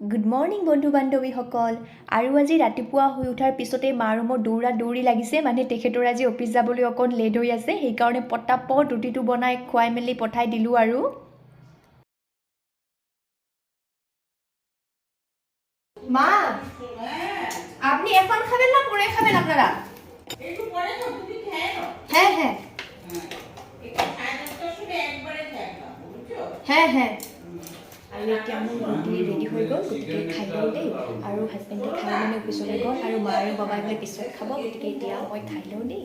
Good morning বন্ধু বান্ধৱীসকল। আৰু আজি ৰাতিপুৱা শুই উঠাৰ পিছতে মাৰ মোৰ দৌৰি লাগিছে, মানে তেখেতৰ আজি অফিচ যাবলৈ অকণ লেট হৈ আছে, সেইকাৰণে পটাপট ৰুটিটো বনাই খুৱাই মেলি পঠাই দিলোঁ। আৰু মা, আপনি এখন খাবেন না পৰে খাবেন আপনাৰা? হ্যাঁ হ্যাঁ হ্যাঁ হ্যাঁ। আৰু এতিয়া মোৰ ৰুটি ৰেডি হৈ গ'ল, গতিকে খাই লওঁ দেই। আৰু হাজবেণ্ডে খাই মানে অফিচলৈ গ'ল, আৰু মা আৰু বাবাই বোলে পিছত খাব, গতিকে এতিয়া মই খাই লওঁ দেই।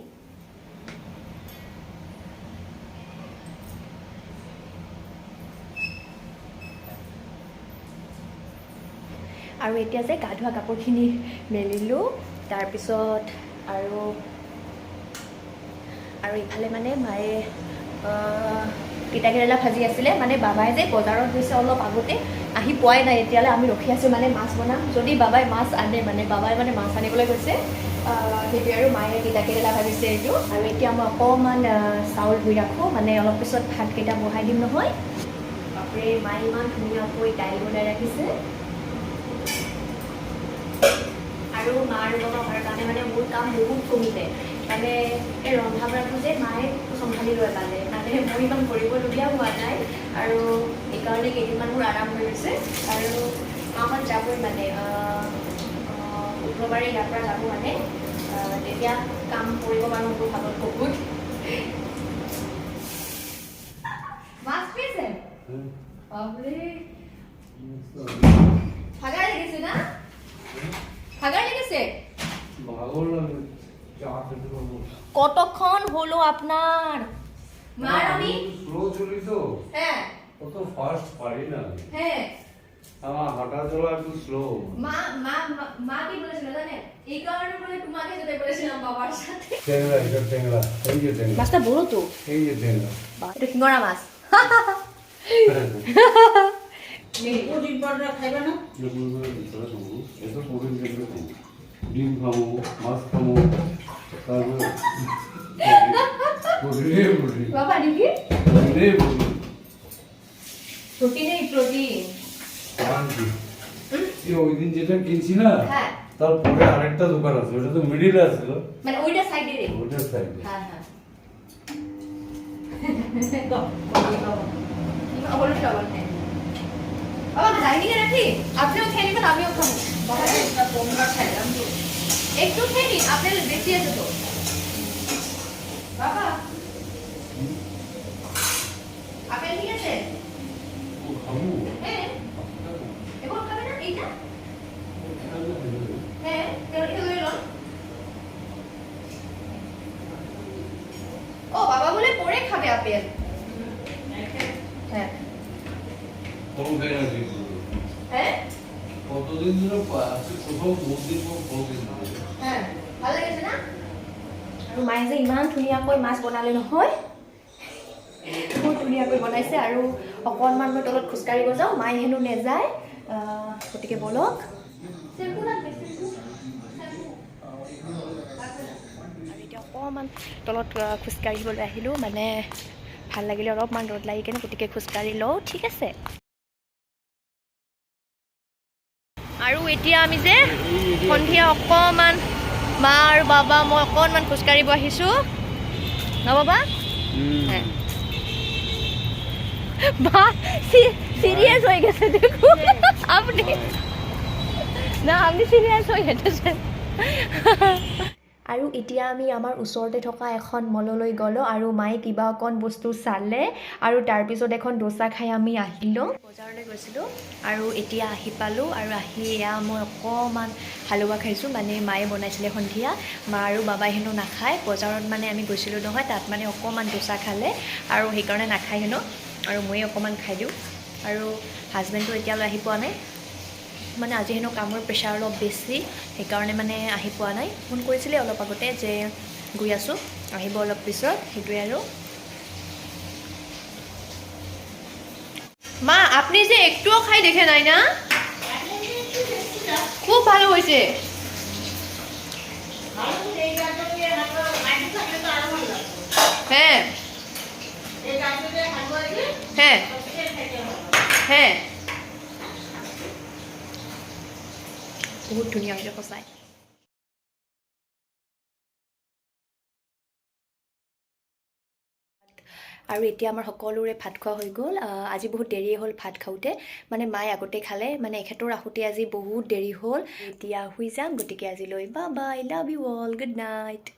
আৰু এতিয়া যে গা ধোৱা কাপোৰখিনি মেলিলোঁ, তাৰপিছত আৰু ইফালে মানে মায়ে তিতাকেৰেলা ভাজি আছিলে, মানে বাবাই যে বজাৰত গৈছে অলপ আগতে, আহি পোৱাই নাই এতিয়ালৈ। আমি ৰখি আছোঁ মানে মাছ বনাম, যদি বাবাই মাছ আনে, মানে বাবাই মানে মাছ আনিবলৈ গৈছে, সেইটোৱে। আৰু মায়ে তিতাকেৰেলা ভাজিছে এইটো। আৰু এতিয়া মই অকণমান চাউল ধুই ৰাখোঁ, মানে অলপ পিছত ভাতকেইটা বহাই দিম নহয়। বাপৰে, মায়ে ইমান ধুনীয়াকৈ দাইল বনাই ৰাখিছে। আৰু মা আৰু বাবা হোৱাৰ কাৰণে মানে মোৰ কাম বহুত কমিলে, মানে এই ৰন্ধা বঢ়াটো যে মায়ে চম্ভালি লৈ পালে, মানে মই ইমান কৰিবলগীয়া হোৱা নাই, আৰু সেইকাৰণে কেইদিনমান মোৰ আৰাম হৈ গৈছে। আৰু মাহঁত যাবই মানে শুক্ৰবাৰে ইয়াৰ পৰা যাব, মানে তেতিয়া কাম কৰিব পাৰোঁ মোৰ ভাগত বহুত। মাছ পাইছে? বাপৰে, ভাগাৰ লাগিছে না? ভাগার লেগেছে? কতক্ষণ হলো আপনার? মার আমি স্লো চলিছো। হ্যাঁ, কত ফাস্ট পারি না। হ্যাঁ, আমার হাঁটা চলা একটু স্লো। মা মা মা কি বলেছিল জানেন? এই কারণে বলে তোমাকে যেতে বলেছিলাম বাবার সাথে। টেংরা, এটা টেংরা। এই যে টেংরা। মাছটা বড় তো। এই যে টেংরা। এটা শিঙরা মাছ। ডিম খাবো, মাছ খাবো, তারপরে বাবা দেখি প্রোটিন ওই দিন যেটা কিনছি না, হ্যাঁ, তারপরে আরেকটা দোকান আছে, ওটা তো মিডিলে আছে, মানে ওইটা সাইডে রে। ওটার সাইডে। হ্যাঁ হ্যাঁ। হলুদ লবণ হ্যাঁ। বাবা ডাইনিংয়ে রাখি, আপনিও খেয়ে নেবেন, আমিও খাবো। বাবা একটা পোমরা খাইলাম তো, একটু খেয়ে নিন, আপনার বেশি আছে তো। বাবা আপেল নিয়ে আছে? ও খাবো। হ্যাঁ, এখন খাবে না এইটা? হ্যাঁ, এটা লই লন। ও বাবা বলে পরে খাবে আপেল। হ্যাঁ কম খাই না ঠিক। হ্যাঁ, কতদিন ধরে আছে, কোথাও মন্দির কোনোদিন ধরে। হ্যাঁ, ভালো লাগেছে না? আৰু মায়ে যে ইমান ধুনীয়াকৈ মাছ বনালে নহয়, বহুত ধুনীয়াকৈ বনাইছে। আৰু অকণমান মই তলত খোজকাঢ়িব যাওঁ, মায়ে হেনো নেযায়, গতিকে বলক। আৰু এতিয়া অকণমান তলত খোজকাঢ়িবলৈ আহিলোঁ, মানে ভাল লাগিলে অলপমান ৰ'দ লাগি কেনে, গতিকে খোজকাঢ়ি লওঁ। ঠিক আছে। আৰু এতিয়া আমি যে সন্ধিয়া অকণমান মা আৰু বাবা মই অকণমান খোজকাঢ়িব আহিছোঁ ন বাবা? বা সিৰিয়াস হয়ে গেছে, দেখুন আপনি না, আপনি সিৰিয়াস হয়ে গেছেন। আৰু এতিয়া আমি আমাৰ ওচৰতে থকা এখন মললৈ গ'লোঁ, আৰু মায়ে কিবা অকণ বস্তু চালে, আৰু তাৰপিছত এখন ডোচা খাই আমি আহিলোঁ। বজাৰলৈ গৈছিলোঁ আৰু এতিয়া আহি পালোঁ, আৰু আহি এয়া মই অকণমান হালোৱা খাইছোঁ, মানে মায়ে বনাইছিলে সন্ধিয়া। মা আৰু বাবাই হেনো নাখায়, বজাৰত মানে আমি গৈছিলোঁ নহয়, তাত মানে অকণমান ডোচা খালে, আৰু সেইকাৰণে নাখায় হেনো, আৰু ময়ে অকণমান খাই দিওঁ। আৰু হাজবেণ্ডটো এতিয়ালৈ আহি পোৱা নাই, মানে আজি হেনো কামৰ প্ৰেছাৰ অলপ বেছি, সেইকাৰণে মানে আহি পোৱা নাই। ফোন কৰিছিলে অলপ আগতে যে গৈ আছোঁ, আহিব অলপ পিছত, সেইটোৱে। আৰু মা আপনি যে একটুও খাই দেখে নাই না? খুব ভালো হয়েছে। হ্যাঁ হ্যাঁ হ্যাঁ, বহুত ধুনীয়া হৈছে সঁচাই। আৰু এতিয়া আমাৰ সকলোৰে ভাত খোৱা হৈ গ'ল। আজি বহুত দেৰি হ'ল ভাত খাওঁতে, মানে মায়ে আগতে খালে, মানে এখেতৰ আহোঁতে আজি বহুত দেৰি হ'ল। এতিয়া শুই যাম, গতিকে আজিলৈ bye bye, love you all, good night.